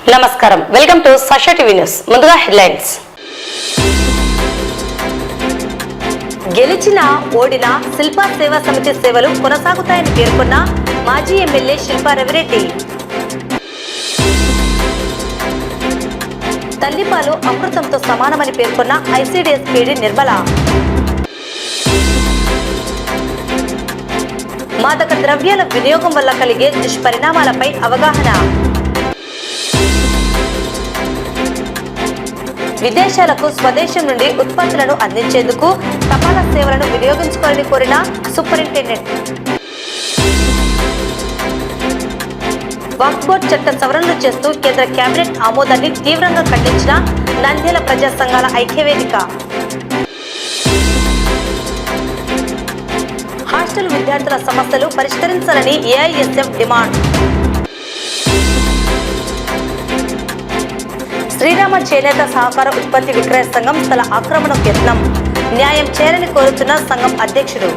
నమస్కారం, welcome to Sakshi TV news. ముందుగా headlines. గెలిచిన ఓడిన శిల్పా సేవా సమితి సేవలు కొనసాగుతాయని పేర్కొన్న మాజీ ఎమ్మెల్యే శిల్పా రవిరెడ్డి. తల్లిపాలు అమృతంతో సమానమని పేర్కొన్న ఐసీడీఎస్ పీడీ నిర్మల. మాదక ద్రవ్యాల వినియోగం వల్ల కలిగే దుష్పరిణామాలపై అవగాహన. విదేశాలకు స్వదేశం నుండి ఉత్పత్తులను అందించేందుకు తపాలా సేవలను వినియోగించుకోవాలని కోరిన సూపరింటెండెంట్. వక్ఫ్ బోర్డు చట్ట సవరణలు చేస్తూ కేంద్ర కేబినెట్ ఆమోదాన్ని తీవ్రంగా ఖండించిన నంద్యాల ప్రజా సంఘాల ఐక్యవేదిక. హాస్టల్ విద్యార్థుల సమస్యలు పరిష్కరించాలని ఏఐఎస్ఎఫ్ డిమాండ్. శ్రీరామ చేనేత సహకార ఉత్పత్తి విక్రయ సంఘం స్థల ఆక్రమణకు యత్నం. న్యాయం చేయాలని కోరుతున్న సంఘం అధ్యక్షుడు.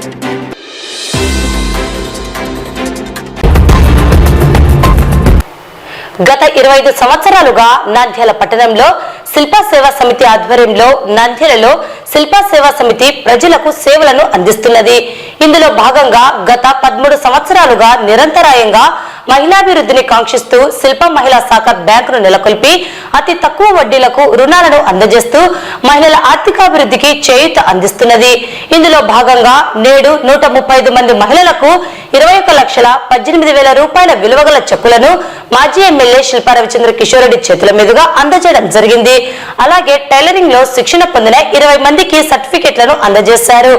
గత 25 సంవత్సరాలుగా నంద్యాల పట్టణంలో శిల్పా సేవా సమితి ఆధ్వర్యంలో నంద్యాలలో శిల్పా సేవా సమితి ప్రజలకు సేవలను అందిస్తున్నది. ఇందులో భాగంగా గత 13 సంవత్సరాలుగా నిరంతరాయంగా మహిళాభివృద్ధిని కాంక్షిస్తూ శిల్ప మహిళా సహకార బ్యాంకును నెలకొల్పి అతి తక్కువ వడ్డీలకు రుణాలను అందజేస్తూ మహిళల ఆర్థికాభివృద్ధికి చేయూత అందిస్తున్నది. ఇందులో భాగంగా నేడు 135 మంది మహిళలకు 21,18,000 రూపాయల విలువగల చెక్కులను మాజీ ఎమ్మెల్యే శిల్పా రవిచంద్ర కిషోర్ రెడ్డి చేతుల మీదుగా అందజేయడం జరిగింది. అలాగే టైలరింగ్ లో శిక్షణ పొందిన 20 మందికి సర్టిఫికెట్లను అందజేశారు.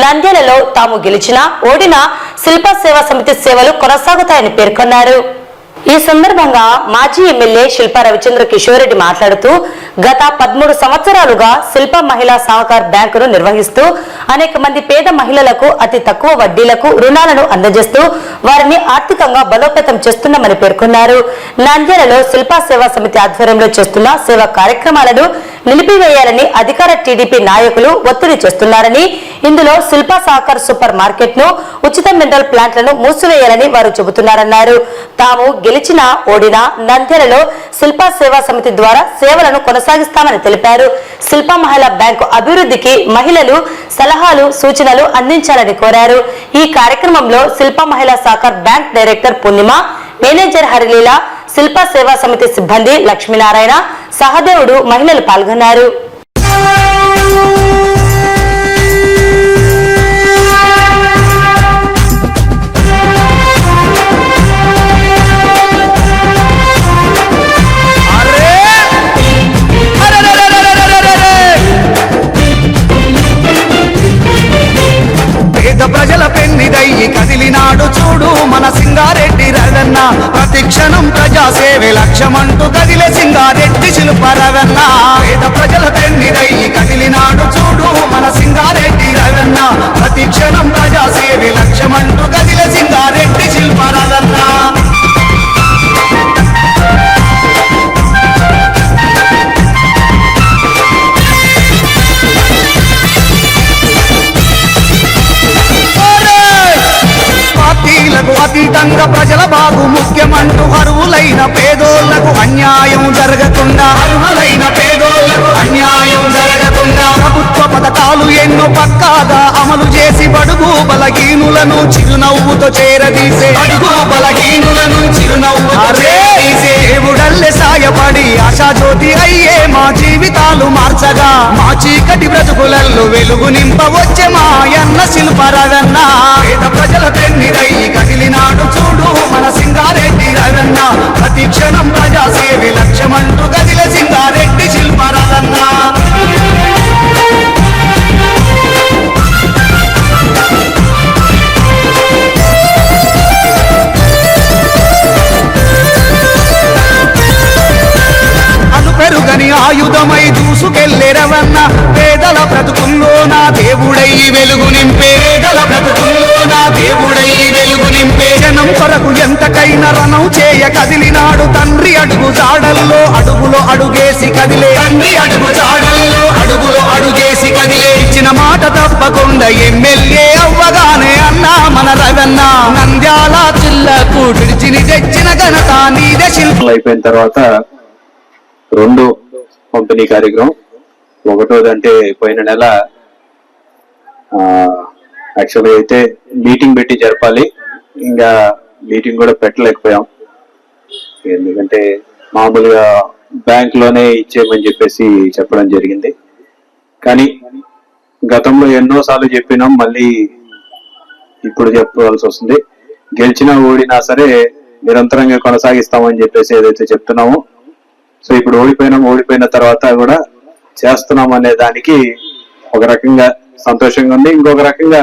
నంద్యాలలో తాము గెలిచినా ఓడినా శిల్పా సేవా సమితి సేవలు కొనసాగుతాయని పేర్కొన్నారు. ఈ సందర్భంగా మాజీ ఎమ్మెల్యే శిల్పా రవిచంద్ర కిషోర్ రెడ్డి మాట్లాడుతూ గత 13 సంవత్సరాలుగా శిల్ప మహిళా సహకార బ్యాంకును నిర్వహిస్తూ అనేక మంది పేద మహిళలకు అతి తక్కువ వడ్డీలకు రుణాలను అందజేస్తూ వారిని ఆర్థికంగా బలోపేతం చేస్తున్నామని పేర్కొన్నారు. నంద్యాలలో శిల్పా సేవా సమితి ఆధ్వర్యంలో చేస్తున్న సేవా కార్యక్రమాలను నిలిపివేయాలని అధికార టీడీపీ నాయకులు ఒత్తిడి చేస్తున్నారని, ఇందులో శిల్పా సహకార సూపర్ మార్కెట్ ను ఉచిత మినరల్ ప్లాంట్లను మూసివేయాలని వారు చెబుతున్నారన్నారు. తాము గెలిచినా ఓడినా నంద్యాలలో శిల్పా సేవా సమితి ద్వారా సేవలను కొనసాగిస్తామని తెలిపారు. శిల్పా మహిళా బ్యాంకు అభివృద్ధికి మహిళలు సలహాలు సూచనలు అందించాలని కోరారు. ఈ కార్యక్రమంలో శిల్పా మహిళా సహకార బ్యాంక్ డైరెక్టర్ పూర్ణిమ, మేనేజర్ హరిలీల, శిల్పా సేవా సమితి సిబ్బంది లక్ష్మీనారాయణ, సహదేవుడు మహిళలు పాల్గొన్నారు. ప్రజల పెన్నిదయ్యి కదిలినాడు చూడు మన సింగారెడ్డి రవెన్న. ప్రతిక్షణం ప్రజాసేవే లక్ష్యమంటూ కదిలే సింగారెడ్డి శిల్పా రవెన్న. పేద ప్రజల పెన్నిదయ్యి కదిలినాడు చూడు మన సింగారెడ్డి రవెన్న. ప్రతిక్షణం ప్రజాసేవే లక్ష్యమంటూ కదిలే సింగారెడ్డి శిల్పా రవెన్న. అతీతంగా ప్రజల బాగు ముఖ్యమంటూ అర్హులైన పేదోళ్లకు అన్యాయం జరగకుండా ప్రభుత్వ పథకాలు ఎన్నో పక్కాగా అమలు చేసి బడుగు బలహీనులను చిరునవ్వుతో చేరదీసే దేవుడల్లే సాయపడి ఆశాజ్యోతి అయ్యే మా జీవితాలు మార్చగా మా చీకటి బ్రతుకులలో వెలుగు నింపవచ్చే మాయన్న శిల్పా రవెన్న. పేద ప్రజల పెన్నిదయ్యి కదిలినాడు చూడు మన సింగారెడ్డి రవెన్న. ప్రతి క్షణం ప్రజాసేవే లక్ష్యమంటూ కదిలే సింగారెడ్డి శిల్పా రవెన్న. పెరుగని ఆయుధమై దూసుకెళ్లే రవెన్న. పేదల బ్రతుకుల్లో నా దేవుడై వెలుగు నింపే జనం కొరకు ఎంతకైనా రణం చేయ కదిలినాడు తండ్రి అడుగు జాడల్లో అడుగులో అడుగేసి కదిలే ఇచ్చిన మాట తప్పకుండా ఎమ్మెల్యే అవ్వగానే అన్నా మన రవెన్న. నంద్యాల జిల్లాకు విడిచిని తెచ్చిన ఘనత నీదే శిల్ప. అయిపోయిన తర్వాత రెండు పంపిణీ కార్యక్రమం. ఒకటోది అంటే పోయిన నెల యాక్చువల్గా అయితే మీటింగ్ పెట్టి జరపాలి, ఇంకా మీటింగ్ కూడా పెట్టలేకపోయాం. ఎందుకంటే మామూలుగా బ్యాంక్ లోనే ఇచ్చేయమని చెప్పేసి చెప్పడం జరిగింది. కానీ గతంలో ఎన్నోసార్లు చెప్పినాం, మళ్ళీ ఇప్పుడు చెప్పవలసి వస్తుంది. గెలిచినా ఓడినా సరే నిరంతరంగా కొనసాగిస్తామని చెప్పేసి ఏదైతే చెప్తున్నామో, సో ఇప్పుడు ఓడిపోయిన తర్వాత కూడా చేస్తున్నాం అనే దానికి ఒక రకంగా సంతోషంగా ఉంది, ఇంకొక రకంగా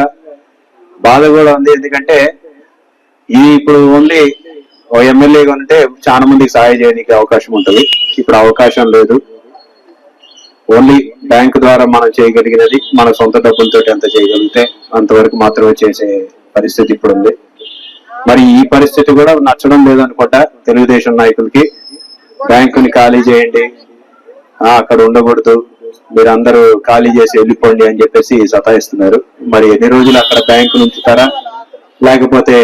బాధ కూడా ఉంది. ఎందుకంటే ఇప్పుడు ఓన్లీ ఓ ఎమ్మెల్యేగా ఉంటే చాలా మందికి సహాయం చేయడానికి అవకాశం ఉంటుంది. ఇప్పుడు అవకాశం లేదు. ఓన్లీ బ్యాంకు ద్వారా మనం చేయగలిగినది మన సొంత డబ్బులతో ఎంత చేయగలిగితే అంతవరకు మాత్రమే చేసే పరిస్థితి ఇప్పుడు ఉంది. మరి ఈ పరిస్థితి కూడా నచ్చడం లేదనుకుంటా తెలుగుదేశం నాయకులకి. బ్యాంకుని ఖాళీ చేయండి, అక్కడ ఉండకూడదు, మీరు అందరూ ఖాళీ చేసి వెళ్ళిపోండి అని చెప్పేసి సతాయిస్తున్నారు. మరి ఎన్ని రోజులు అక్కడ బ్యాంకును ఉంచుతారా లేకపోతే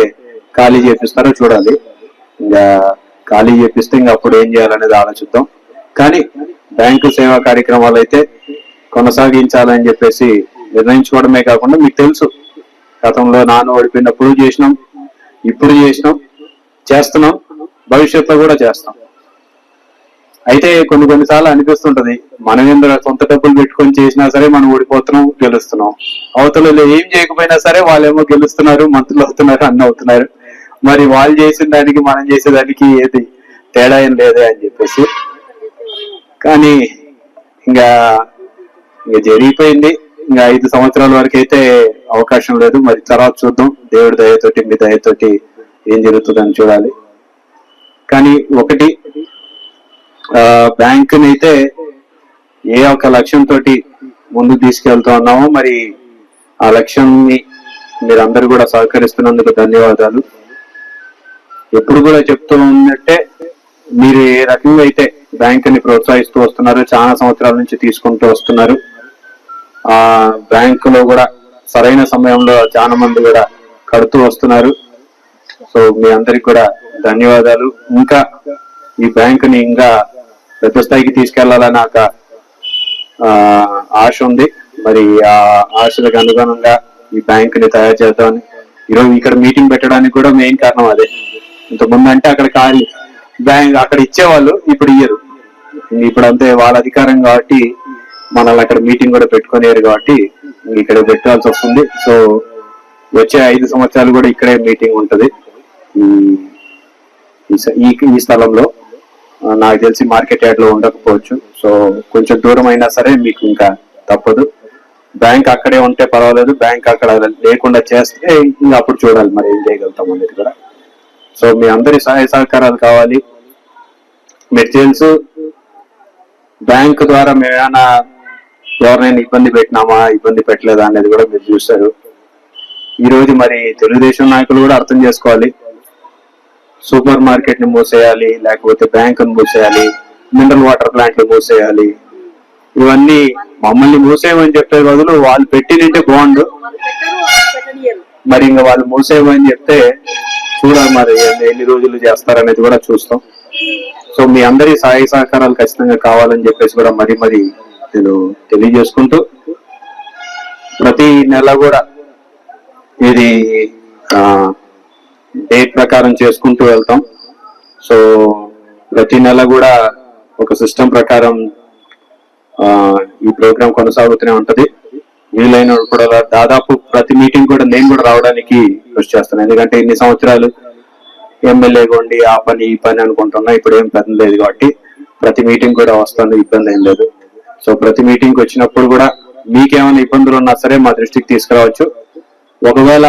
ఖాళీ చేపిస్తారో చూడాలి. ఇంకా ఖాళీ చేపిస్తే ఇంకా అప్పుడు ఏం చేయాలనేది ఆలోచిద్దాం. కానీ బ్యాంకు సేవా కార్యక్రమాలు అయితే కొనసాగించాలని చెప్పేసి నిర్ణయించుకోవడమే కాకుండా, మీకు తెలుసు గతంలో నాన్న ఓడిపోయినప్పుడు చేసినాం, ఇప్పుడు చేస్తున్నాం, భవిష్యత్తులో కూడా చేస్తాం. అయితే కొన్నిసార్లు అనిపిస్తుంటది, మనం ఏందో సొంత డబ్బులు పెట్టుకొని చేసినా సరే మనం ఓడిపోతున్నాం, గెలుస్తున్నాం. అవతలలో ఏం చేయకపోయినా సరే వాళ్ళేమో గెలుస్తున్నారు, మంత్రులు అవుతున్నారు, అన్న అవుతున్నారు. మరి వాళ్ళు చేసిన దానికి మనం చేసేదానికి ఏది తేడా ఏం లేదే అని చెప్పేసి. కానీ ఇంకా జరిగిపోయింది. ఇంకా 5 సంవత్సరాల వరకు అయితే అవకాశం లేదు. మరి తర్వాత చూద్దాం, దేవుడి దయతోటి మీ దయతోటి ఏం జరుగుతుందని చూడాలి. కానీ ఒకటి, బ్యాంకుని అయితే ఏ ఒక లక్ష్యంతో ముందుకు తీసుకెళ్తా ఉన్నామో, మరి ఆ లక్ష్యాన్ని మీరందరూ కూడా సహకరిస్తున్నందుకు ధన్యవాదాలు. ఎప్పుడు కూడా చెప్తూ ఉన్నట్టే, మీరు ఏ రకంగా అయితే బ్యాంకుని ప్రోత్సహిస్తూ వస్తున్నారు, చాలా సంవత్సరాల నుంచి తీసుకుంటూ వస్తున్నారు. ఆ బ్యాంకులో కూడా సరైన సమయంలో చాలా మంది కూడా కడుతూ వస్తున్నారు. సో మీ అందరికి కూడా ధన్యవాదాలు. ఇంకా ఈ బ్యాంకుని ఇంకా పెద్ద స్థాయికి తీసుకెళ్లాలని ఒక ఆశ ఉంది. మరి ఆ ఆశలకు అనుగుణంగా ఈ బ్యాంకుని తయారు చేద్దామని ఈరోజు ఇక్కడ మీటింగ్ పెట్టడానికి కూడా మెయిన్ కారణం అదే. ఇంతకుముందు అంటే అక్కడ ఖాళీ బ్యాంక్ అక్కడ ఇచ్చేవాళ్ళు, ఇప్పుడు ఇయ్యరు. ఇప్పుడు అంతే వాళ్ళ అధికారం కాబట్టి మనల్ని అక్కడ మీటింగ్ కూడా పెట్టుకునేరు కాబట్టి ఇక్కడ పెట్టాల్సి వస్తుంది. సో వచ్చే 5 సంవత్సరాలు కూడా ఇక్కడే మీటింగ్ ఉంటది ఈ స్థలంలో. నాకు తెలిసి మార్కెట్ యార్డ్ లో ఉండకపోవచ్చు. సో కొంచెం దూరం అయినా సరే మీకు ఇంకా తప్పదు. బ్యాంక్ అక్కడే ఉంటే పర్వాలేదు, బ్యాంక్ అక్కడ లేకుండా చేస్తే ఇంకా అప్పుడు చూడాలి మరి ఏం చేయగలుగుతాం అనేది కూడా. సో మీ అందరి సహాయ సహకారాలు కావాలి. మీరు తెలుసు, బ్యాంక్ ద్వారా మేమైనా ఎవరినైనా ఇబ్బంది పెట్టినామా, ఇబ్బంది పెట్టలేదా అనేది కూడా మీరు చూస్తారు. ఈ రోజు మరి తెలుగుదేశం నాయకులు కూడా అర్థం చేసుకోవాలి. సూపర్ మార్కెట్ ని మూసేయాలి, లేకపోతే బ్యాంకును మూసేయాలి, మినరల్ వాటర్ ప్లాంట్ ని మూసేయాలి, ఇవన్నీ మమ్మల్ని మూసేయమని చెప్పే బదులు వాళ్ళు పెట్టినంటే బాగుండు. మరి ఇంకా వాళ్ళు మూసేయమని చెప్తే చూడాలి మరి ఎన్ని రోజులు చేస్తారనేది కూడా చూస్తాం. సో మీ అందరి సహాయ సహకారాలు ఖచ్చితంగా కావాలని చెప్పేసి కూడా మరి నేను తెలియజేసుకుంటూ, ప్రతి నెల కూడా ఇది డేట్ ప్రకారం చేసుకుంటూ వెళ్తాం. సో ప్రతి నెల కూడా ఒక సిస్టమ్ ప్రకారం ఈ ప్రోగ్రాం కొనసాగుతూనే ఉంటది. వీలైనప్పుడు కూడా దాదాపు ప్రతి మీటింగ్ కూడా నేను కూడా రావడానికి కృషి చేస్తాను. ఎందుకంటే ఇన్ని సంవత్సరాలు ఎమ్మెల్యేగా ఉండి ఆ పని ఈ పని అనుకుంటున్నా, ఇప్పుడు ఏం పని లేదు కాబట్టి ప్రతి మీటింగ్ కూడా వస్తాను, ఇబ్బంది ఏం లేదు. సో ప్రతి మీటింగ్ వచ్చినప్పుడు కూడా మీకేమైనా ఇబ్బందులు ఉన్నా సరే మా దృష్టికి తీసుకురావచ్చు. ఒకవేళ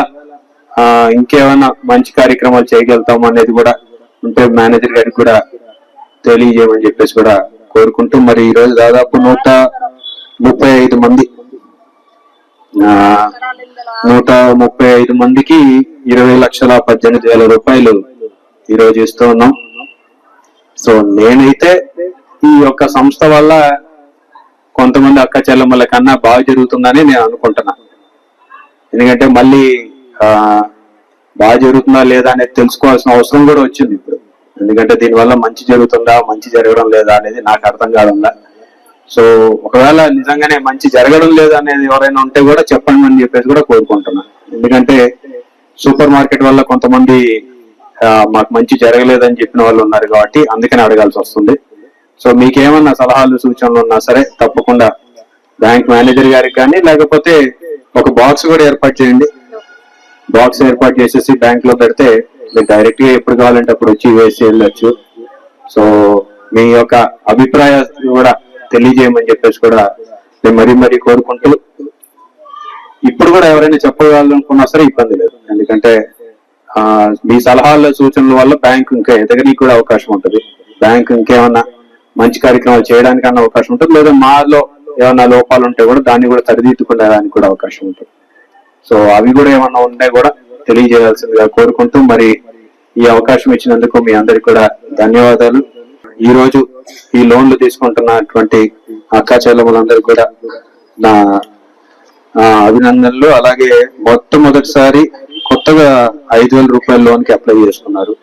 ఇంకేమైనా మంచి కార్యక్రమాలు చేయగలుగుతాము అనేది కూడా ఉంటే మేనేజర్ గారికి కూడా తెలియజేయమని చెప్పేసి కూడా కోరుకుంటూ, మరి ఈ రోజు దాదాపు 135 మంది 135 మందికి 20,18,000 రూపాయలు ఈ రోజు ఇస్తూ ఉన్నాం. సో నేనైతే ఈ యొక్క సంస్థ వల్ల కొంతమంది అక్క చెల్లెమ్మల కన్నా బాగా జరుగుతుందని నేను అనుకుంటున్నా. ఎందుకంటే మళ్ళీ బాగా జరుగుతుందా లేదా అనేది తెలుసుకోవాల్సిన అవసరం కూడా వచ్చింది ఇప్పుడు. ఎందుకంటే దీనివల్ల మంచి జరుగుతుందా మంచి జరగడం లేదా అనేది నాకు అర్థం కావడంలా. సో ఒకవేళ నిజంగానే మంచి జరగడం లేదు అనేది ఎవరైనా ఉంటే కూడా చెప్పండి అని చెప్పేసి కూడా కోరుకుంటున్నాను. ఎందుకంటే సూపర్ మార్కెట్ వల్ల కొంతమంది మాకు మంచి జరగలేదని చెప్పిన వాళ్ళు ఉన్నారు కాబట్టి అందుకని అడగాల్సి వస్తుంది. సో మీకేమన్నా సలహాలు సూచనలు ఉన్నా సరే తప్పకుండా బ్యాంక్ మేనేజర్ గారికి కానీ లేకపోతే ఒక బాక్స్ కూడా ఏర్పాటు చేయండి. బాక్స్ ఏర్పాటు చేసేసి బ్యాంక్ లో పెడితే మీరు డైరెక్ట్ గా ఎప్పుడు కావాలంటే అప్పుడు వచ్చి వేసి వెళ్ళొచ్చు. సో మీ యొక్క అభిప్రాయాలు కూడా తెలియజేయమని చెప్పేసి కూడా నేను మరీ కోరుకుంటూ, ఇప్పుడు కూడా ఎవరైనా చెప్పగలనుకున్నా సరే ఇబ్బంది లేదు. ఎందుకంటే మీ సలహాల సూచనల వల్ల బ్యాంక్ ఇంకా ఎదగడానికి కూడా అవకాశం ఉంటుంది. బ్యాంక్ ఇంకేమన్నా మంచి కార్యక్రమాలు చేయడానికన్నా అవకాశం ఉంటుంది, లేదా మాలో ఏమన్నా లోపాలు ఉంటే కూడా దాన్ని కూడా సరిదిద్దుకునేదానికి కూడా అవకాశం ఉంటుంది. సో అవి కూడా ఏమన్నా ఉంటే కూడా తెలియజేయాల్సిందిగా కోరుకుంటూ, మరి ఈ అవకాశం ఇచ్చినందుకు మీ అందరికి కూడా ధన్యవాదాలు. ఈ రోజు ఈ లోన్లు తీసుకుంటున్నటువంటి అక్కా చెల్లెములందరికీ కూడా నా అభినందనలు. అలాగే మొట్టమొదటిసారి కొత్తగా 5,000 రూపాయల లోన్ కి అప్లై చేసుకున్నారు,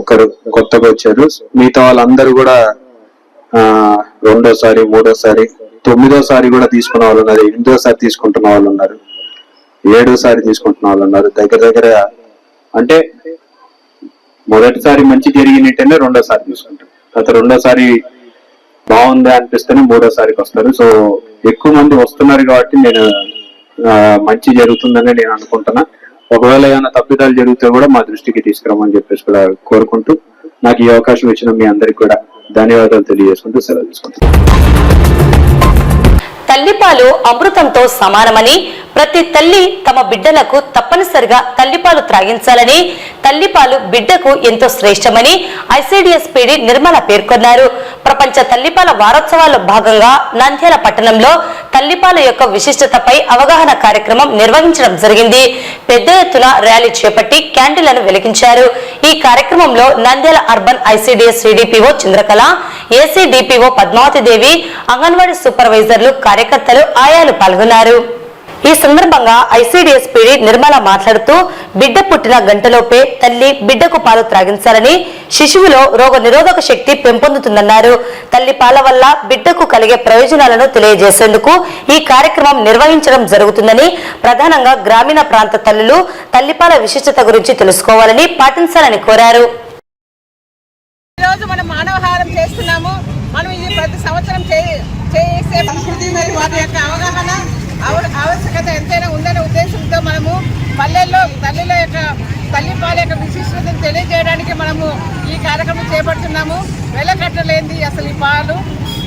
ఒకరు కొత్తగా వచ్చారు. మిగతా వాళ్ళందరూ కూడా రెండోసారి, మూడోసారి, 9వ కూడా తీసుకున్న వాళ్ళు ఉన్నారు, 8వ తీసుకుంటున్న వాళ్ళు ఉన్నారు, 7వ తీసుకుంటున్న వాళ్ళు ఉన్నారు. దగ్గర అంటే మొదటిసారి మంచి జరిగినట్టేనే 2వ తీసుకుంటారు, తర్వాత 2వ బాగుంది అనిపిస్తేనే 3వ వస్తారు. సో ఎక్కువ మంది వస్తున్నారు కాబట్టి నేను మంచి జరుగుతుందని నేను అనుకుంటున్నా. ఒకవేళ ఏమైనా తప్పిదాలు జరిగితే కూడా మా దృష్టికి తీసుకురామని చెప్పేసి కూడా కోరుకుంటూ, నాకు ఈ అవకాశం ఇచ్చిన మీ అందరికి కూడా ధన్యవాదాలు తెలియజేసుకుంటూ సెలవు తీసుకుంటున్నాను. తల్లిపాలు అమృతంతో సమానమని, ప్రతి తల్లి తమ బిడ్డలకు తప్పనిసరిగా తల్లిపాలు త్రాగించాలని, తల్లిపాలు బిడ్డకు ఎంతో శ్రేష్టమని ఐసిడిఎస్ పీడి నిర్మల పేర్కొన్నారు. ప్రపంచ తల్లిపాల వారోత్సవాల్లో భాగంగా నంద్యాల పట్టణంలో తల్లిపాల యొక్క విశిష్టతపై అవగాహన కార్యక్రమం నిర్వహించడం జరిగింది. పెద్ద ఎత్తున ర్యాలీ చేపట్టి క్యాండిళ్లను వెలిగించారు. ఈ కార్యక్రమంలో Nandyal urban ICDS CDPO Chandrakala, ACDPO Padmavathi Devi, anganwadi సూపర్వైజర్లు, కార్యకర్తలు, ఆయాలు పాల్గొన్నారు. ఈ సందర్భంగా ఐసిడిఎస్ పీడి నిర్మల మాట్లాడుతూ, బిడ్డ పుట్టిన గంటలోపే తల్లి బిడ్డకు పాలు త్రాగించాలని, శిశువులో రోగ నిరోధక శక్తి పెంపొందుతుందన్నారు. తల్లి పాల వల్ల బిడ్డకు కలిగే ప్రయోజనాలను తెలియజేసేందుకు ఈ కార్యక్రమం నిర్వహించడం జరుగుతుందని, ప్రధానంగా గ్రామీణ ప్రాంత తల్లులు తల్లిపాల విశిష్టత గురించి తెలుసుకోవాలని, పాటించాలని కోరారు. ఈరోజు మనం మానవహారం చేస్తున్నాము. మనం ఇది ప్రతి సంవత్సరం చేసే సంస్కృతి మరియు వాటి యొక్క అవగాహన ఆవశ్యకత ఎంతైనా ఉందనే ఉద్దేశంతో మనము పల్లెల్లో తల్లిపాల యొక్క విశిష్టతను తెలియజేయడానికి మనము ఈ కార్యక్రమం చేపడుతున్నాము. వెలకట్టలేంది అసలు ఈ పాలు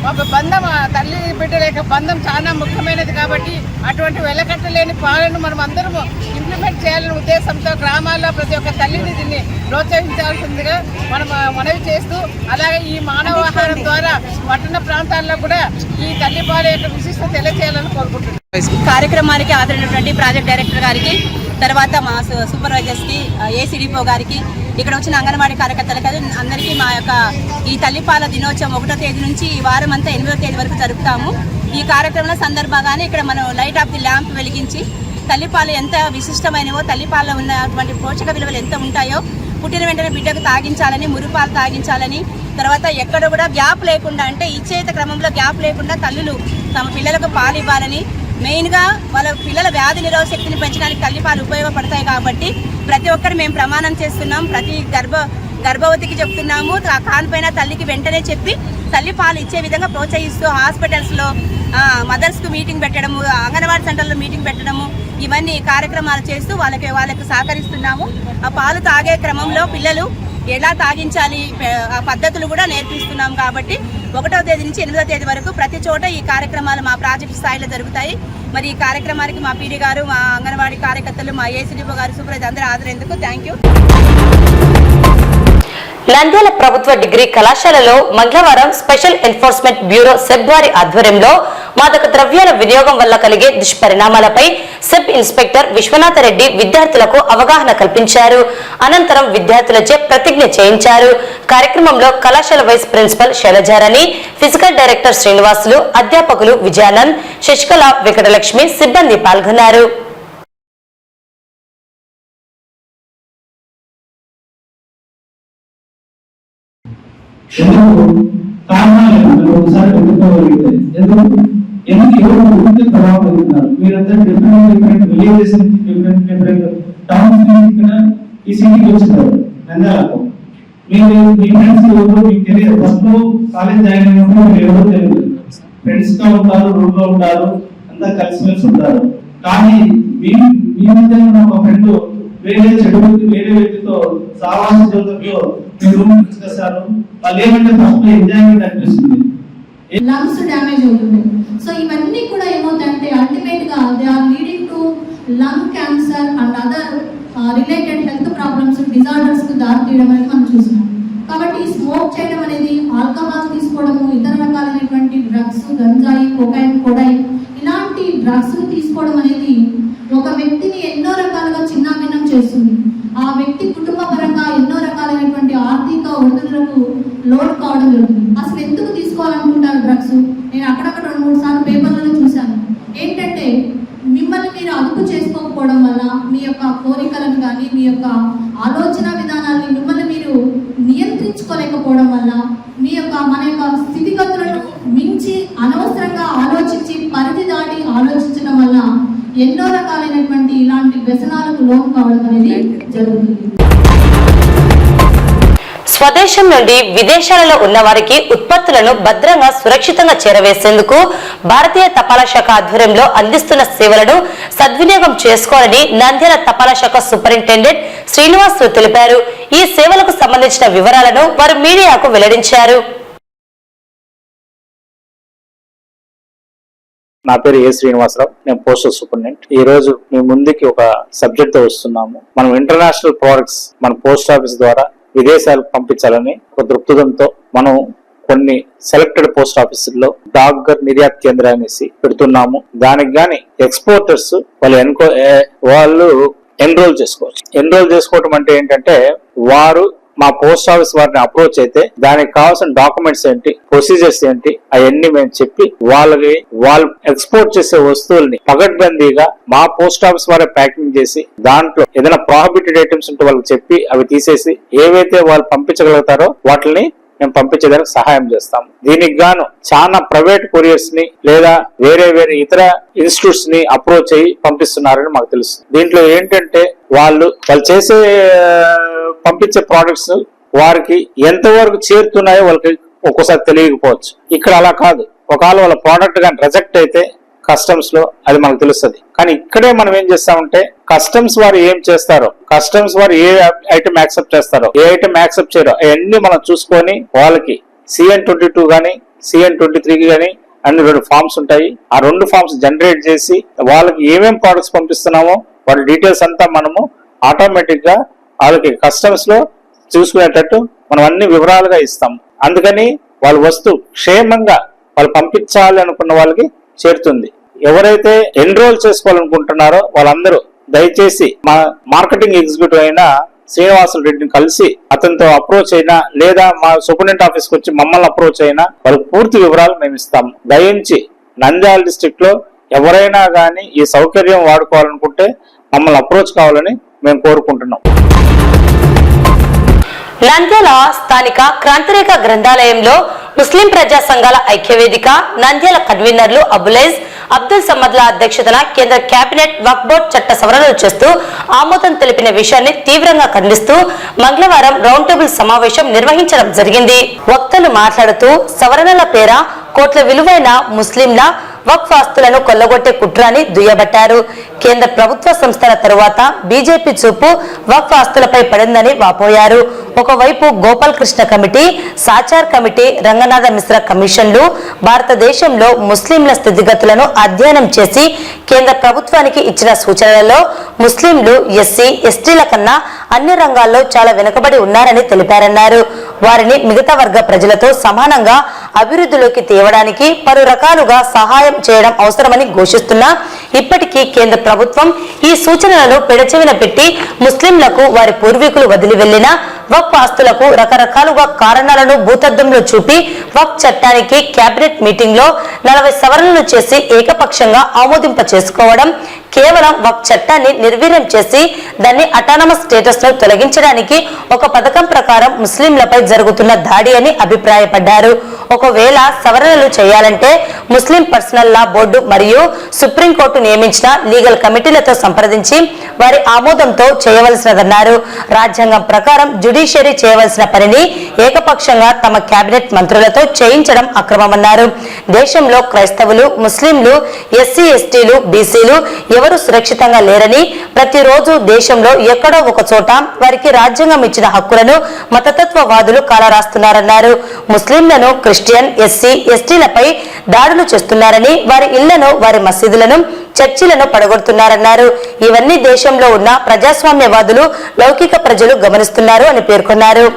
ఒక బంధం, తల్లి బిడ్డల యొక్క బంధం చాలా ముఖ్యమైనది. కాబట్టి అటువంటి వెలకట్టలేని పాలను మనం అందరం ఇంప్లిమెంట్ చేయాలనే ఉద్దేశంతో గ్రామాల్లో ప్రతి ఒక్క తల్లిని దీన్ని ప్రోత్సహించాల్సిందిగా మనం మనవి చేస్తూ, అలాగే ఈ మానవాహారం ద్వారా పట్టణ ప్రాంతాల్లో కూడా ఈ తల్లిపాల యొక్క విశిష్టత తెలియజేయాలని కోరుకుంటున్నాం. కార్యక్రమానికి హాజరైనటువంటి ప్రాజెక్ట్ డైరెక్టర్ గారికి, తర్వాత మా సూపర్వైజర్స్కి, ఏసీడీపో గారికి, ఇక్కడ వచ్చిన అంగన్వాడీ కార్యకర్తలకు అందరికీ మా యొక్క ఈ తల్లిపాల దినోత్సవం 1వ తేదీ నుంచి ఈ వారం అంతా 8వ తేదీ వరకు జరుపుతాము. ఈ కార్యక్రమం సందర్భంగానే ఇక్కడ మనం లైట్ ఆఫ్ ది ల్యాంప్ వెలిగించి తల్లిపాలు ఎంత విశిష్టమైనవో, తల్లిపాలలో ఉన్నటువంటి పోషక విలువలు ఎంత ఉంటాయో, పుట్టిన వెంటనే బిడ్డకు తాగించాలని, మురుపాలు తాగించాలని, తర్వాత ఎక్కడ కూడా గ్యాప్ లేకుండా, అంటే ఇచ్చేత క్రమంలో గ్యాప్ లేకుండా తల్లులు తమ పిల్లలకు పాలు ఇవ్వాలని, మెయిన్గా వాళ్ళ పిల్లల వ్యాధి నిరోధక శక్తిని పెంచడానికి తల్లిపాలు ఉపయోగపడతాయి. కాబట్టి ప్రతి ఒక్కరు మేము ప్రమాణం చేస్తున్నాం, ప్రతి గర్భవతికి చెప్తున్నాము, కానిపైన తల్లికి వెంటనే చెప్పి తల్లిపాలు ఇచ్చే విధంగా ప్రోత్సహిస్తూ హాస్పిటల్స్లో మదర్స్కు మీటింగ్ పెట్టడము, అంగన్వాడీ సెంటర్లో మీటింగ్ పెట్టడము, ఇవన్నీ కార్యక్రమాలు చేస్తూ వాళ్ళకి సహకరిస్తున్నాము. ఆ పాలు తాగే క్రమంలో పిల్లలు ఎలా తాగించాలి ఆ పద్ధతులు కూడా నేర్పిస్తున్నాం. కాబట్టి 1వ తేదీ నుంచి 8వ తేదీ వరకు ప్రతి చోట ఈ కార్యక్రమాలు మా ప్రాజెక్ట్ స్థాయిలో జరుగుతాయి. మరి ఈ కార్యక్రమానికి మా పీడీ గారు, మా అంగన్వాడీ కార్యకర్తలు, మా ఏసీడీఓ గారు, సూపర్వైజర్ అందరూ హాజరైనందుకు థ్యాంక్ యూ. నంద్యాల ప్రభుత్వ డిగ్రీ కళాశాలలో మంగళవారం స్పెషల్ ఎన్ఫోర్స్మెంట్ బ్యూరో సెబ్ వారి ఆధ్వర్యంలో మాదక ద్రవ్యాల వినియోగం వల్ల కలిగే దుష్పరిణామాలపై సెబ్ ఇన్స్పెక్టర్ విశ్వనాథరెడ్డి విద్యార్థులకు అవగాహన కల్పించారు. అనంతరం విద్యార్థులచే ప్రతిజ్ఞ చేయించారు. కార్యక్రమంలో కళాశాల vice principal Shailajarani, physical director Srinivasulu, అధ్యాపకులు విజయానంద్, శశికళ, వెంకటలక్ష్మి, సిబ్బంది పాల్గొన్నారు. ఎందుకు కారణాలు మనం ఒకసారి వెతుక్కోగలిగితే ఎందుకు ఎవరు పూర్తి ప్రభావం అవుతున్నారు? మీరంతా డిఫరెంట్ విలేజెస్ నుంచి డిఫరెంట్ టౌన్స్ నుంచి ఇక్కడ ఈ సిటీకి వచ్చినారు నంద్యాలకు. మీరు మీ ఫ్రెండ్స్ ఎవరు మీకు తెలియదు. ఫస్ట్ కాలేజ్ జాయిన్ అయినప్పుడు మీరు ఎవరు తెలియదు, ఫ్రెండ్స్ గా ఉంటారు, రూమ్ లో ఉంటారు, అంతా కలిసిమెలిసి ఉంటారు. కానీ మీ మధ్య ఉన్న ఒక ఫ్రెండ్ వేరే వ్యక్తితో సావాస జీవితంలో మీ రూమ్ చేస్తారు. వాళ్ళు ఏమంటే ఫస్ట్ ఎంజాయ్మెంట్ అనిపిస్తుంది, లంగ్స్ డ్యామేజ్ అవుతుంది. సో ఇవన్నీ కూడా ఏమవుతాయంటే అల్టిమేట్ గా they are leading to lung cancer and other related health problems, disorders కు దారి తీయడం అనేది మనం చూస్తున్నాం. కాబట్టి స్మోక్ చేయడం అనేది, ఆల్కహాల్ తీసుకోవడము, ఇతర రకాలైనటువంటి డ్రగ్స్, గంజాయి, కొడైన్ ఇలాంటి డ్రగ్స్ తీసుకోవడం అనేది ఒక వ్యక్తిని ఎన్నో రకాలుగా చిన్నాభిన్నం చేస్తుంది. ఆ వ్యక్తి కుటుంబ పరంగా ఎన్నో రకాలైనటువంటి ఆర్థిక ఒడిదుడులకు లోడ్ కావడం జరుగుతుంది. అసలు ఎందుకు తీసుకోవాలనుకుంటారు డ్రగ్స్? నేను అక్కడక్కడ 2-3 సార్లు పేపర్లలో చూశాను. ఏంటంటే మిమ్మల్ని మీరు అదుపు చేసుకోకపోవడం వల్ల, మీ యొక్క కోరికలను కానీ మీ యొక్క ఆలోచన విధానాన్ని మిమ్మల్ని మీరు నియంత్రించుకోలేకపోవడం వల్ల, మన యొక్క స్థితిగతులను మించి అనవసరంగా ఆలోచించి పరిధి దాటి ఆలోచించడం వల్ల ఎన్నో రకాలైనటువంటి ఇలాంటి వ్యసనాలకు లోన్ కావడం అనేది జరుగుతుంది. స్వదేశం నుండి విదేశాలలో ఉన్న వారికి ఉత్పత్తులను భద్రంగా సురక్షితంగా చేరవేసేందుకు భారతీయ తపాలా శాఖ ఆధ్వర్యంలో అందిస్తున్న సేవలను సద్వినియోగం చేసుకోవాలని నంద్యాల తపాలా శాఖ సూపరింటెండెంట్ శ్రీనివాస్ తెలిపారు. ఈ సేవలకు సంబంధించిన వివరాలను వారు మీడియాకు వెల్లడించారు. నా పేరు ఏ శ్రీనివాసరావు, నేను పోస్టల్ సూపరింటెండెంట్. ఈ రోజు మేము ముందుకి ఒక సబ్జెక్ట్ తో వస్తున్నాము. మనం ఇంటర్నేషనల్ ప్రొడక్ట్స్ మన పోస్ట్ ఆఫీస్ ద్వారా విదేశాలకు పంపించాలని ఒక దృక్పథంతో మనం కొన్ని సెలెక్టెడ్ పోస్ట్ ఆఫీసుల్లో డాక్గర్ నిర్యాత్ కేంద్రం అనేసి పెడుతున్నాము. దానికి గాని ఎక్స్పోర్టర్స్ వాళ్ళు ఎన్రోల్ చేసుకోవచ్చు. ఎన్రోల్ చేసుకోవటం అంటే ఏంటంటే, వారు మా పోస్ట్ ఆఫీస్ వారిని అప్రోచ్ అయితే దానికి కావాల్సిన డాక్యుమెంట్స్ ఏంటి, ప్రొసీజర్స్ ఏంటి, అవన్నీ మేము చెప్పి వాళ్ళు ఎక్స్పోర్ట్ చేసే వస్తువుల్ని పగడ్బందీగా మా పోస్ట్ ఆఫీస్ వారే ప్యాకింగ్ చేసి దాంట్లో ఏదైనా ప్రాహిబిటెడ్ ఐటమ్స్ ఉంటే వాళ్ళకి చెప్పి అవి తీసేసి ఏవైతే వాళ్ళు పంపించగలుగుతారో వాటిని మేము పంపించేదానికి సహాయం చేస్తాము. దీనికి గాను చాలా ప్రైవేట్ కొరియర్స్ ని లేదా వేరే ఇతర ఇన్స్టిట్యూట్స్ ని అప్రోచ్ అయ్యి పంపిస్తున్నారని మాకు తెలుసు. దీంట్లో ఏంటంటే వాళ్ళు చేసే పంపించే ప్రోడక్ట్స్ వారికి ఎంతవరకు చేరుతున్నాయో వాళ్ళకి ఒక్కోసారి తెలియకపోవచ్చు. ఇక్కడ అలా కాదు. ఒకవేళ వాళ్ళ ప్రోడక్ట్ కానీ రిజెక్ట్ అయితే కస్టమ్స్ లో అది మనకు తెలుస్తుంది. కానీ ఇక్కడే మనం ఏం చేస్తామంటే, కస్టమ్స్ వారు ఏం చేస్తారో, కస్టమ్స్ వారు ఏ ఐటమ్ యాక్సెప్ట్ చేస్తారో, ఏ ఐటమ్ యాక్సెప్ట్ చేయరో అవన్నీ మనం చూసుకొని వాళ్ళకి CN22 గానీ CN23 గానీ అన్ని 2 ఫార్మ్స్ ఉంటాయి. ఆ 2 ఫార్మ్స్ జనరేట్ చేసి వాళ్ళకి ఏమేం ప్రోడక్ట్స్ పంపిస్తున్నామో వాళ్ళ డీటెయిల్స్ అంతా మనము ఆటోమేటిక్ గా వాళ్ళకి కస్టమ్స్ లో చూసుకునేటట్టు మనం అన్ని వివరాలుగా ఇస్తాం. అందుకని వాళ్ళ వస్తువు క్షేమంగా వాళ్ళు పంపించాలి అనుకున్న వాళ్ళకి చేరుతుంది. ఎవరైతే ఎన్రోల్ చేసుకోవాలనుకుంటున్నారో వాళ్ళందరూ దయచేసి మా మార్కెటింగ్ ఎగ్జిక్యూటివ్ అయిన శ్రీనివాసులు రెడ్డిని కలిసి అతనితో అప్రోచ్ అయినా లేదా మా సూపరింటెండెంట్ ఆఫీస్కి వచ్చి మమ్మల్ని అప్రోచ్ అయినా వాళ్ళకి పూర్తి వివరాలు మేము ఇస్తాము. దయించి నంద్యాల డిస్ట్రిక్ట్ లో ఎవరైనా కానీ ఈ సౌకర్యం వాడుకోవాలనుకుంటే మమ్మల్ని అప్రోచ్ కావాలని మేము కోరుకుంటున్నాం. నంద్యాల స్థానిక క్రాంతిరేఖ గ్రంథాలయంలో ముస్లిం ప్రజా సంఘాల ఐక్యవేదిక నంద్యాల కన్వీనర్లు అబులైజ్ అబ్దుల్ సమద్ల అధ్యక్షతన కేంద్ర కేబినెట్ వక్ఫ్ బోర్డు చట్ట సవరణలు చేస్తూ ఆమోదం తెలిపిన విషయాన్ని తీవ్రంగా ఖండిస్తూ మంగళవారం రౌండ్ టేబుల్ సమావేశం నిర్వహించడం జరిగింది. వక్తలు మాట్లాడుతూ సవరణల పేర కోట్ల విలువైన ముస్లింల వక్ఫ్ ఆస్తులను కొల్లగొట్టే కుట్రాని దుయ్యబట్టారు. కేంద్ర ప్రభుత్వ సంస్థల తరువాత బీజేపీ చూపు వక్ఫ్ ఆస్తులపై పడిందని వాపోయారు. ఒకవైపు గోపాల్ కృష్ణ కమిటీ, సాచార్ కమిటీ, రంగనాథ మిశ్రా కమిషన్లు భారతదేశంలో ముస్లింల స్థితిగతులను అధ్యయనం చేసి కేంద్ర ప్రభుత్వానికి ఇచ్చిన సూచనలలో ముస్లింలు ఎస్సీ ఎస్టీల కన్నా అన్ని రంగాల్లో చాలా వెనుకబడి ఉన్నారని తెలిపారన్నారు. వారిని మిగతా వర్గ ప్రజలతో సమానంగా అభివృద్ధిలోకి తేవడానికి పలు రకాలుగా సహాయం చేయడం అవసరమని ఘోషిస్తున్నా ఇప్పటికీ కేంద్ర ప్రభుత్వం ఈ సూచనలను పెడచెవిన పెట్టి ముస్లింలకు వారి పూర్వీకులు వదిలి వెళ్లిన వక్ఫ్ ఆస్తులకు రకరకాలుగా కారణాలను భూతద్దంలో చూపి వక్ఫ్ చట్టానికి కేబినెట్ మీటింగ్ లో 40 సవరణలు చేసి ఏకపక్షంగా ఆమోదింప చేసుకోవడం కేవలం వక్ఫ్ చట్టాన్ని నిర్వీర్యం చేసి దాన్ని అటానమస్ స్టేటస్ ను తొలగించడానికి ఒక పథకం ప్రకారం ముస్లింలపై జరుగుతున్న దాడి అని అభిప్రాయపడ్డారు. ఒకవేళ సవరణలు చేయాలంటే ముస్లిం పర్సనల్ లా బోర్డు మరియు సుప్రీంకోర్టు నియమించిన లీగల్ కమిటీలతో సంప్రదించి వారి ఆమోదంతో చేయవలసినదన్నారు. రాజ్యాంగం ప్రకారం జ్యుడిషియరీ చేయవలసిన పనిని ఏకపక్షంగా తమ కేబినెట్ మంత్రులతో చేయించడం అక్రమమన్నారు. దేశంలో క్రైస్తవులు, ముస్లింలు, ఎస్సీ ఎస్టీలు, బీసీలు ఎవరు సురక్షితంగా లేరని, ప్రతిరోజు దేశంలో ఎక్కడో ఒక చోట వారికి రాజ్యాంగం ఇచ్చిన హక్కులను మతతత్వవాదులు కాలరాస్తున్నారన్నారు. ముస్లింలను, క్రిస్టియన్, ఎస్సీ ఎస్టీలపై దాడులు చేస్తున్నారని, వారి ఇళ్లను, వారి మసీదులను, చర్చిలను పడగొడుతున్నారన్నారు. ఇవన్నీ దేశంలో ఉన్న ప్రజాస్వామ్యవాదులు, లౌకిక ప్రజలు గమనిస్తున్నారు అని పేర్కొన్నారు.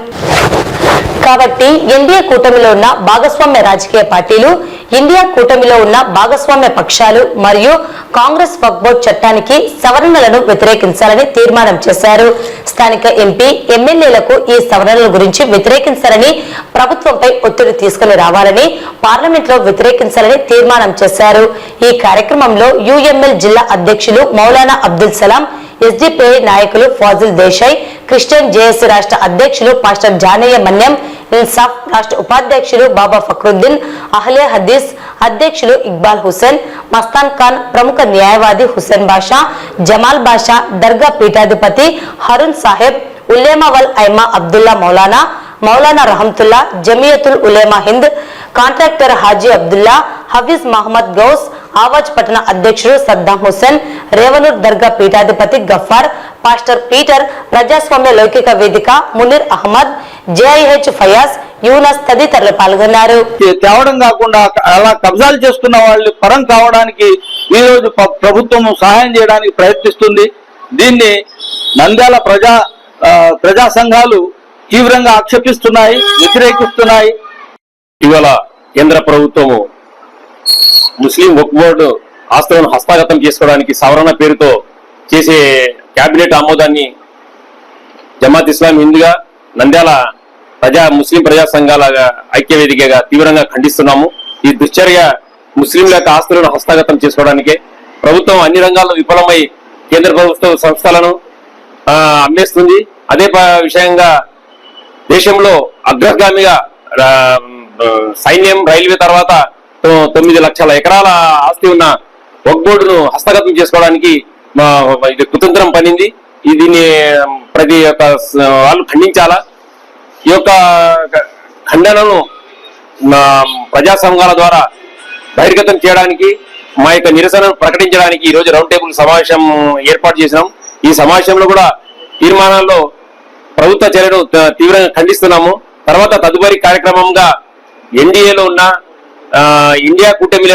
కాబట్టి ఎన్డీఏ కూటమిలో ఉన్న భాగస్వామ్య రాజకీయ పార్టీలు, ఇండియా కూటమిలో ఉన్న భాగస్వామ్య పక్షాలు మరియు కాంగ్రెస్ వక్ఫ్ బోర్డు చట్టానికి సవరణలను వ్యతిరేకించాలని తీర్మానం చేశారు. స్థానిక ఎంపీ, ఎమ్మెల్యేలకు ఈ సవరణల గురించి వ్యతిరేకించాలని, ప్రభుత్వంపై ఒత్తిడి తీసుకుని రావాలని, పార్లమెంట్ లో వ్యతిరేకించాలని తీర్మానం చేశారు. ఈ కార్యక్రమంలో యుఎంఎల్ జిల్లా అధ్యక్షులు మౌలానా అబ్దుల్ సలాం, ఎస్డిపిఐ నాయకులు ఫాజిల్ దేశాయ్, క్రిస్టియన్ జేఏసీ రాష్ట్ర అధ్యక్షులు పాస్టర్ జానయ్య మన్యం, ఇన్సాఫ్ రాష్ట్ర ఉపాధ్యక్షులు బాబా ఫక్రుద్దీన్, అహ్లే హదీస్ అధ్యక్షులు ఇక్బాల్ హుసేన్, మస్తాన్ ఖాన్, ప్రముఖ న్యాయవాది హుసేన్ బాషా, జమాల్ బాషా, దర్గా పీఠాధిపతి హరుణ్ సాహెబ్, ఉలేమా వల్ ఐమా అబ్దుల్లా మౌలానా, మౌలానా రహమతుల్లా, జమియతుల్ ఉలేమా హింద్, కాంట్రాక్టర్ హాజీ అబ్దుల్లా, హఫీజ్ మహమ్మద్ గౌస్, ఆవాజ్ పట్టణ అధ్యక్షుడు సద్దాం హుసేన్, రేవనూర్ దర్గా పీఠాధిపతి గఫార్, పాస్టర్ పీటర్, ప్రజాస్వామ్య లౌకిక వేదిక మునీర్ అహ్మద్, జేఐహెచ్ ఫయాజ్, యూనస్ తదితరులు పాల్గొన్నారు. తేవడం కాకుండా అలా కబ్జాలు చేస్తున్న వాళ్ళు పరం కావడానికి ఈ రోజు ప్రభుత్వం సహాయం చేయడానికి ప్రయత్నిస్తుంది. దీన్ని నంద్యాల ప్రజా సంఘాలు తీవ్రంగా ఆక్షేపిస్తున్నాయి, వ్యతిరేకిస్తున్నాయి. ఇవాళ కేంద్ర ప్రభుత్వము ముస్లిం వక్ఫ్ బోర్డు ఆస్తులను హస్తగతం చేసుకోవడానికి సవరణ పేరుతో చేసే కేబినెట్ ఆమోదాన్ని జమాత్ ఇస్లాం హింద్గా నంద్యాల ముస్లిం ప్రజా సంఘాల ఐక్యవేదికగా తీవ్రంగా ఖండిస్తున్నాము. ఈ దుశ్చర్య ముస్లింల యొక్క ఆస్తులను హస్తగతం చేసుకోవడానికే ప్రభుత్వం అన్ని రంగాల్లో విఫలమై కేంద్ర ప్రభుత్వ సంస్థలను అమ్మేస్తుంది. అదే విషయంగా దేశంలో అగ్రగామిగా సైన్యం, రైల్వే తర్వాత 9 లక్షల ఎకరాల ఆస్తి ఉన్న వక్ఫ్ బోర్డును హస్తగతం చేసుకోవడానికి ఇది కుతంత్రం పనింది. దీన్ని ప్రతి ఒక్క వాళ్ళు ఖండించాలా. ఈ యొక్క ఖండనను ప్రజా సంఘాల ద్వారా బహిర్గతం చేయడానికి, మా యొక్క నిరసనను ప్రకటించడానికి ఈరోజు రౌండ్ టేబుల్ సమావేశం ఏర్పాటు చేసినాం. ఈ సమావేశంలో కూడా తీర్మానాల్లో ప్రభుత్వ చర్యను తీవ్రంగా ఖండిస్తున్నాము. తర్వాత తదుపరి కార్యక్రమంగా ఎన్డీఏలో ఉన్న ఎన్డీఏ కూటమి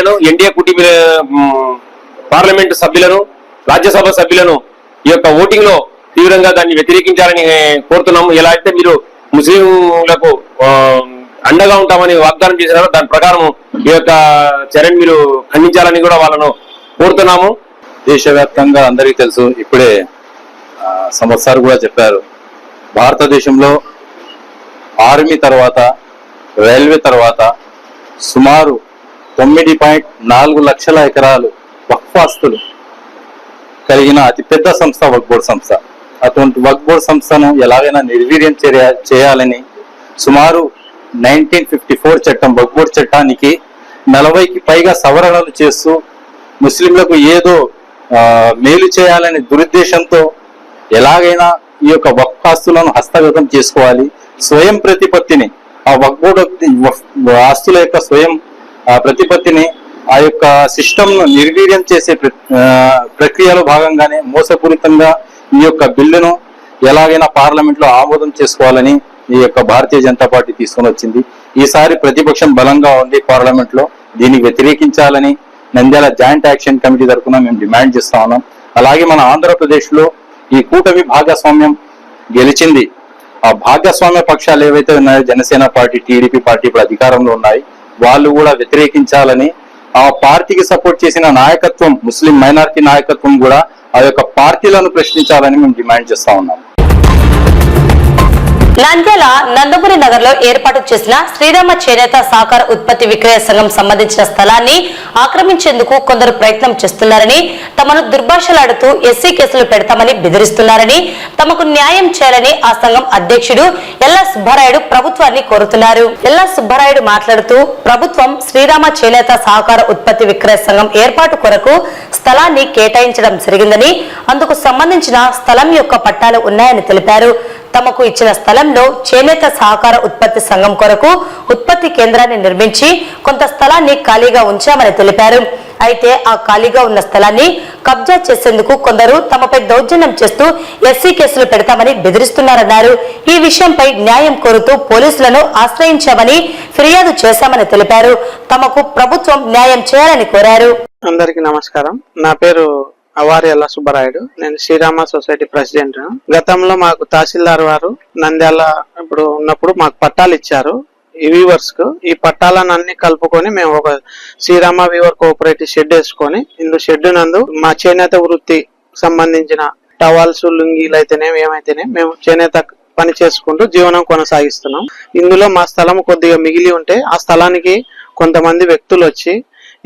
పార్లమెంటు సభ్యులను, రాజ్యసభ సభ్యులను ఈ యొక్క ఓటింగ్ లో తీవ్రంగా దాన్ని వ్యతిరేకించాలని కోరుతున్నాము. ఎలా అయితే మీరు ముస్లింలకు అండగా ఉంటామని వాగ్దానం చేసినారో దాని ప్రకారం ఈ యొక్క చర్యను మీరు ఖండించాలని కూడా వాళ్ళను కోరుతున్నాము. దేశవ్యాప్తంగా అందరికీ తెలుసు, ఇప్పుడే సంవత్సరాలు కూడా చెప్పారు, భారతదేశంలో ఆర్మీ తర్వాత, రైల్వే తర్వాత సుమారు 9.4 లక్షల ఎకరాలు వక్ఫ్ ఆస్తులు కలిగిన అతిపెద్ద సంస్థ వక్ఫ్ బోర్డు సంస్థ. అటువంటి వక్ఫ్ బోర్డు సంస్థను ఎలాగైనా నిర్వీర్యం చేయాలని సుమారు 1954 చట్టం, వక్ఫ్ బోర్డు చట్టానికి 40కి పైగా సవరణలు చేస్తూ ముస్లింలకు ఏదో మేలు చేయాలనే దురుద్దేశంతో ఎలాగైనా ఈ యొక్క వక్ఫ్ ఆస్తులను హస్తగతం చేసుకోవాలి. స్వయం ప్రతిపత్తిని, ఆ వక్ఫ్ బోర్డు ఆస్తుల యొక్క స్వయం ప్రతిపత్తిని, ఆ యొక్క సిస్టమ్ ను నిర్వీర్యం చేసే ప్రక్రియలో భాగంగానే మోసపూరితంగా ఈ యొక్క బిల్లును ఎలాగైనా పార్లమెంట్ లో ఆమోదం చేసుకోవాలని ఈ యొక్క భారతీయ జనతా పార్టీ తీసుకొని వచ్చింది. ఈసారి ప్రతిపక్షం బలంగా ఉంది పార్లమెంట్ లో, దీనికి వ్యతిరేకించాలని నంద్యాల జాయింట్ యాక్షన్ కమిటీ తరఫున మేము డిమాండ్ చేస్తా ఉన్నాం. అలాగే మన ఆంధ్రప్రదేశ్ లో ఈ కూటమి భాగస్వామ్యం గెలిచింది. ఆ భాగస్వామ్య పక్షాలు ఏవైతే ఉన్నాయో, జనసేన పార్టీ, టీడీపీ పార్టీ ఇప్పుడు అధికారంలో ఉన్నాయి, వాళ్ళు కూడా వ్యతిరేకించాలని, ఆ పార్టీకి సపోర్ట్ చేసిన నాయకత్వం, ముస్లిం మైనారిటీ నాయకత్వం కూడా ఆ యొక్క పార్టీలను ప్రశ్నించాలని మేము డిమాండ్ చేస్తా ఉన్నాం. నంద్యాల నందమూరి నగర్ లో ఏర్పాటు చేసిన శ్రీరామ చేనేత సహకార ఉత్పత్తి విక్రయ సంఘం సంబంధించిన స్థలాన్ని ఆక్రమించేందుకు కొందరు ప్రయత్నం చేస్తున్నారని, తమను దుర్భాషలాడుతూ ఎస్సీ కేసులు పెడతామని బెదిరిస్తున్నారని, తమకు న్యాయం చేయాలని ఆ సంఘం అధ్యక్షుడు ఎల్లా సుబ్బారాయుడు ప్రభుత్వాన్ని కోరుతున్నారు. ఎల్లా సుబ్బారాయుడు మాట్లాడుతూ, ప్రభుత్వం శ్రీరామ చేనేత సహకార ఉత్పత్తి విక్రయ సంఘం ఏర్పాటు కొరకు స్థలాన్ని కేటాయించడం జరిగిందని, అందుకు సంబంధించిన స్థలం యొక్క పట్టాలు ఉన్నాయని తెలిపారు. తమకు ఇచ్చిన స్థలంలో చేనేత సహకార ఉత్పత్తి సంఘం కొరకు ఉత్పత్తి కేంద్రాన్ని నిర్మించి కొంత స్థలాన్ని ఖాళీగా ఉంచామని తెలిపారు. అయితే ఆ ఖాళీగా ఉన్న స్థలాన్ని కబ్జా చేసేందుకు కొందరు తమపై దౌర్జన్యం చేస్తూ ఎస్సీ కేసులు పెడతామని బెదిరిస్తున్నారన్నారు. ఈ విషయంపై న్యాయం కోరుతూ పోలీసులను ఆశ్రయించామని ఫిర్యాదు చేశామని తెలిపారు. తమకు ప్రభుత్వం న్యాయం చేయాలని కోరారు. అందరికీ నమస్కారం. నా పేరు అవారి ఎల్లా సుబ్బరాయుడు. నేను శ్రీరామ సొసైటీ ప్రెసిడెంట్. గతంలో మాకు తహసీల్దార్ వారు నంద్యాల ఇప్పుడు ఉన్నప్పుడు మాకు పట్టాలు ఇచ్చారు ఈ వీవర్స్ కు. ఈ పట్టాలను అన్ని కలుపుకొని మేము ఒక శ్రీరామ వీవర్ కోఆపరేటివ్ షెడ్ వేసుకొని షెడ్ నందు మా చేనేత వృత్తి సంబంధించిన టవాల్స్, లుంగీలు అయితేనేమి ఏమైతేనే మేము చేనేత పని చేసుకుంటూ జీవనం కొనసాగిస్తున్నాం. ఇందులో మా స్థలం కొద్దిగా మిగిలి ఉంటే ఆ స్థలానికి కొంతమంది వ్యక్తులు వచ్చి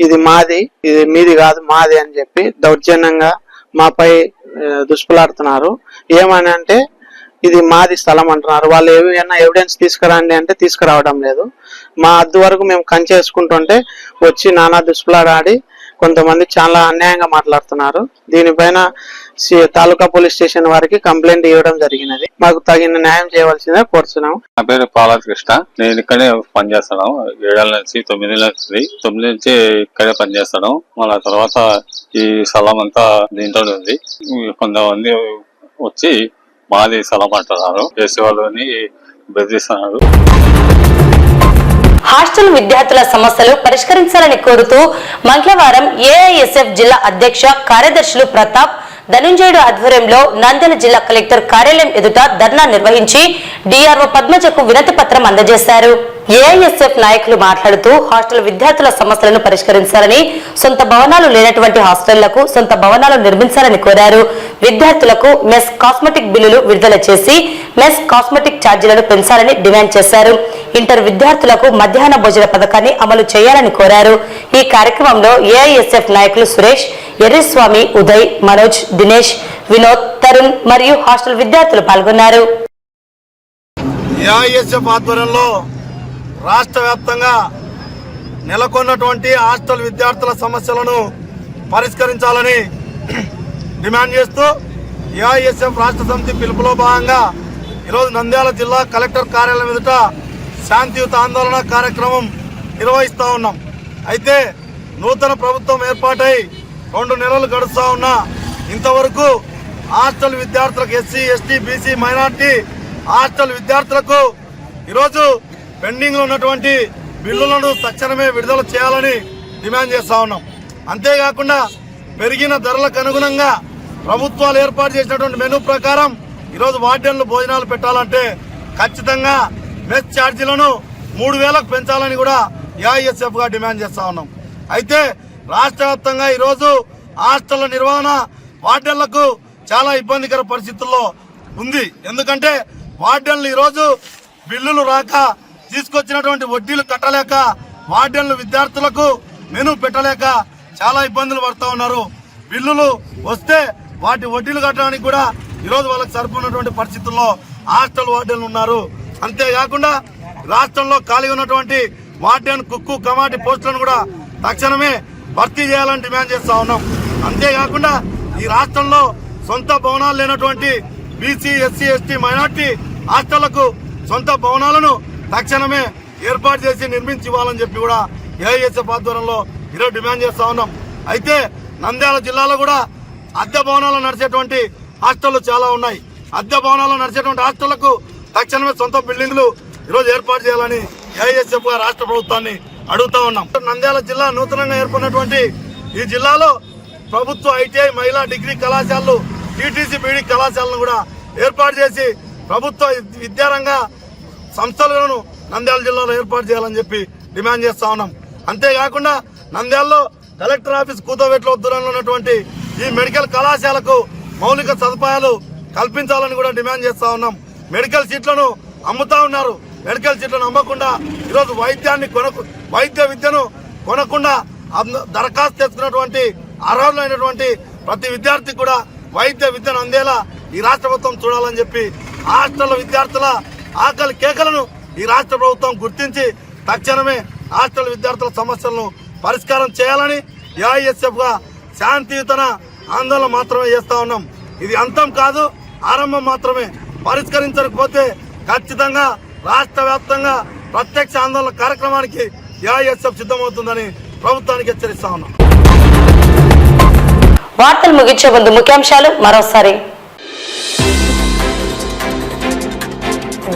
ఇది మాది, ఇది మీది కాదు మాది అని చెప్పి దౌర్జన్యంగా మాపై దుష్పలాడుతున్నారు. ఏమని అంటే ఇది మాది స్థలం అంటున్నారు. వాళ్ళు ఏమైనా ఎవిడెన్స్ తీసుకురండి అంటే తీసుకురావడం లేదు. మా అద్దు వరకు మేము కంచేసుకుంటుంటే వచ్చి నానా దుష్పలాడి కొంతమంది చాలా అన్యాయంగా మాట్లాడుతున్నారు. దీనిపైన తాలూకా పోలీస్ స్టేషన్ వారికి కంప్లైంట్ ఇవ్వడం జరిగినది. మాకు తగిన న్యాయం చేయవలసిందే కోరుతున్నాం. నా పేరు పాలాది కృష్ణ. నేను ఇక్కడే పనిచేస్తాను. 7 ఏళ్ల నుంచి 9 నుంచి ఇక్కడే పనిచేస్తాను. మళ్ళా తర్వాత ఈ స్థలం అంతా దీంతో ఉంది. కొంతమంది వచ్చి మాది స్థలం అంటున్నారు. చేసే వాళ్ళని బెదిరిస్తున్నారు. హాస్టల్ విద్యార్థుల సమస్యలు పరిష్కరించాలని కోరుతూ మంగళవారం ఏఐఎస్ఎఫ్ జిల్లా అధ్యక్ష కార్యదర్శులు ప్రతాప్, ధనుంజయుడు ఆధ్వర్యంలో నంద్యాల జిల్లా కలెక్టర్ కార్యాలయం ఎదుట ధర్నా నిర్వహించి డిఆర్ఓ పద్మజకు వినతి పత్రం అందజేశారు. ఏఐఎస్ఎఫ్ నాయకులు మాట్లాడుతూ, హాస్టల్ విద్యార్థుల సమస్యలను పరిష్కరించాలని, సొంత భవనాలు లేనటువంటి హాస్టళ్లకు సొంత భవనాలు నిర్మించాలని కోరారు. విద్యార్థులకు మెస్ కాస్మెటిక్ బిల్లులు విడుదల చేసి మెస్ కాస్మెటిక్ ఛార్జీలను పెంచాలని డిమాండ్ చేశారు. ఇంటర్ విద్యార్థులకు మధ్యాహ్న భోజన పథకాన్ని అమలు చేయాలని కోరారు. ఈ కార్యక్రమంలో ఏఐఎస్ఎఫ్ నాయకులు సురేష్, ఎర్రిస్వామి, ఉదయ్, మనోజ్, దినేష్, వినోద్, తరుణ్ మరియు హాస్టల్ విద్యార్థులు పాల్గొన్నారు. ఏఐఎస్ఎఫ్ ఆధ్వర్యంలో రాష్ట్ర వ్యాప్తంగా నెలకొన్నటువంటి హాస్టల్ విద్యార్థుల సమస్యలను పరిష్కరించాలని డిమాండ్ చేస్తూ ఏఐఎస్ఎఫ్ రాష్ట్ర సమితి పిలుపులో భాగంగా ఈరోజు నంద్యాల జిల్లా కలెక్టర్ కార్యాలయం ఎదుట శాంతియుత ఆందోళన కార్యక్రమం నిర్వహిస్తూ ఉన్నాం. అయితే నూతన ప్రభుత్వం ఏర్పాటై 2 నెలలు గడుస్తూ ఉన్నా ఇంతవరకు హాస్టల్ విద్యార్థులకు SC, ST, BC, minority hostel విద్యార్థులకు ఈరోజు పెండింగ్లో ఉన్నటువంటి బిల్లులను తక్షణమే విడుదల చేయాలని డిమాండ్ చేస్తూ ఉన్నాం. అంతేకాకుండా పెరిగిన ధరలకు అనుగుణంగా ప్రభుత్వాలు ఏర్పాటు చేసినటువంటి మెనూ ప్రకారం ఈరోజు వార్డెన్లు భోజనాలు పెట్టాలంటే ఖచ్చితంగా మెస్ ఛార్జీలను 3000కు పెంచాలని కూడా ఏఐఎస్ఎఫ్ గా డిమాండ్ చేస్తా ఉన్నాం. అయితే రాష్ట్ర వ్యాప్తంగా ఈరోజు హాస్టళ్ల నిర్వహణ వార్డెన్లకు చాలా ఇబ్బందికర పరిస్థితుల్లో ఉంది. ఎందుకంటే వార్డెన్లు ఈరోజు బిల్లులు రాక, తీసుకొచ్చినటువంటి వడ్డీలు కట్టలేక, వార్డెన్లు విద్యార్థులకు మెనూ పెట్టలేక చాలా ఇబ్బందులు పడుతూ ఉన్నారు. బిల్లులు వస్తే వాటి వడ్డీలు కట్టడానికి కూడా ఈరోజు వాళ్ళకి సరిపోయినటువంటి పరిస్థితుల్లో హాస్టల్ వార్డెన్లు ఉన్నారు. అంతేకాకుండా రాష్ట్రంలో ఖాళీ ఉన్నటువంటి వార్డెన్, కుక్కు, కమాటి పోస్టులను కూడా తక్షణమే భర్తీ చేయాలని డిమాండ్ చేస్తా ఉన్నాం. అంతేకాకుండా ఈ రాష్ట్రంలో సొంత భవనాలు లేనటువంటి బీసీ, ఎస్సీ, ఎస్టీ, మైనార్టీ హాస్టళ్లకు సొంత భవనాలను తక్షణమే ఏర్పాటు చేసి నిర్మించి ఇవ్వాలని చెప్పి కూడా ఏఐఎస్ఎఫ్ ఆధ్వర్యంలో ఈరోజు డిమాండ్ చేస్తా ఉన్నాం. అయితే నంద్యాల జిల్లాలో కూడా అద్దె భవనాలు నడిచేటువంటి హాస్టళ్లు చాలా ఉన్నాయి. అద్దె భవనాలు నడిచేటువంటి హాస్టళ్లకు తక్షణమే సొంత బిల్డింగ్లు ఈరోజు ఏర్పాటు చేయాలని ఏఐఎస్ఎఫ్ గా రాష్ట్ర ప్రభుత్వాన్ని అడుగుతా ఉన్నాం. నంద్యాల జిల్లా నూతనంగా ఏర్పడినటువంటి ఈ జిల్లాలో ప్రభుత్వ ఐటీఐ, మహిళా డిగ్రీ కళాశాలలు, టీటీసీ, బీడీ కళాశాలను కూడా ఏర్పాటు చేసి ప్రభుత్వ విద్యారంగ సంస్థలను నంద్యాల జిల్లాలో ఏర్పాటు చేయాలని చెప్పి డిమాండ్ చేస్తా ఉన్నాం. అంతేకాకుండా నంద్యాలలో కలెక్టర్ ఆఫీస్ కూతవేట్లో దూరంలో ఉన్నటువంటి ఈ మెడికల్ కళాశాలకు మౌలిక సదుపాయాలు కల్పించాలని కూడా డిమాండ్ చేస్తా ఉన్నాం. మెడికల్ సీట్లను అమ్ముతా ఉన్నారు. మెడికల్ సీట్లను అమ్మకుండా ఈరోజు వైద్య విద్యను కొనకుండా దరఖాస్తు చేసుకున్నటువంటి అర్హులైనటువంటి ప్రతి విద్యార్థి కూడా వైద్య విద్యను అందేలా ఈ రాష్ట్ర ప్రభుత్వం చూడాలని చెప్పి హాస్టల్ విద్యార్థుల ఆకలి కేకలను ఈ రాష్ట్ర ప్రభుత్వం గుర్తించి తక్షణమే హాస్టల్ విద్యార్థుల సమస్యలను పరిష్కారం చేయాలని ఏఐఎస్ఎఫ్ గా శాంతియుతన ఆందోళన మాత్రమే చేస్తా ఉన్నాం. ఇది అంతం కాదు, ఆరంభం మాత్రమే. పరిష్కరించకపోతే ఖచ్చితంగా రాష్ట్ర వ్యాప్తంగా ప్రత్యక్ష ఆందోళన కార్యక్రమానికి ఏఐఎస్ఎఫ్ సిద్ధమవుతుందని ప్రభుత్వానికి హెచ్చరిస్తా ఉన్నాం. వార్తలు ముగించే ముందు ముఖ్యాంశాలు మరోసారి.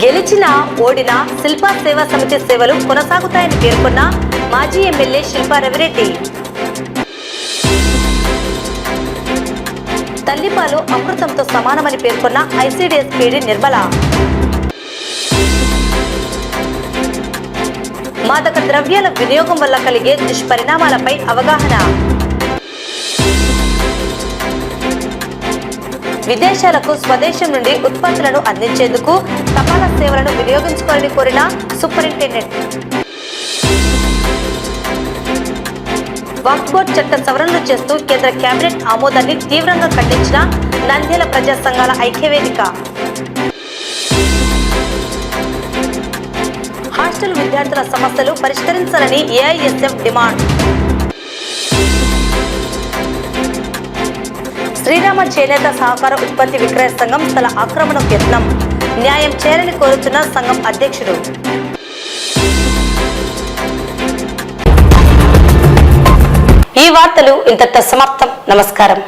గెలిచిన ఓడిన శిల్పా సేవా సమితి సేవలు కొనసాగుతాయని పేర్కొన్న మాజీ ఎమ్మెల్యే శిల్పా రవిరెడ్డి. తల్లిపాలు అమృతంతో సమానమని పేర్కొన్న ఐసీడీఎస్ పీడీ నిర్మల. మాదక ద్రవ్యాల వినియోగం వల్ల కలిగే దుష్పరిణామాలపై అవగాహన. విదేశాలకు స్వదేశం నుండి ఉత్పత్తులను అందించేందుకు తపాలా సేవలను వినియోగించుకోవాలని కోరిన సూపరింటెండెంట్. వక్ఫ్ బోర్డు చట్ట సవరణలు చేస్తూ కేంద్ర కేబినెట్ ఆమోదాన్ని తీవ్రంగా ఖండించిన నంద్యాల ప్రజా సంఘాల ఐక్యవేదిక. హాస్టల్ విద్యార్థుల సమస్యలు పరిష్కరించాలని ఏఐఎస్ఎఫ్ డిమాండ్. శ్రీరామ చేనేత సహకార ఉత్పత్తి విక్రయ సంఘం స్థల ఆక్రమణకు యత్నం. న్యాయం చేయాలని కోరుతున్న సంఘం అధ్యక్షుడు. ఈ వార్తలు ఇంతటితో సమాప్తం. నమస్కారం.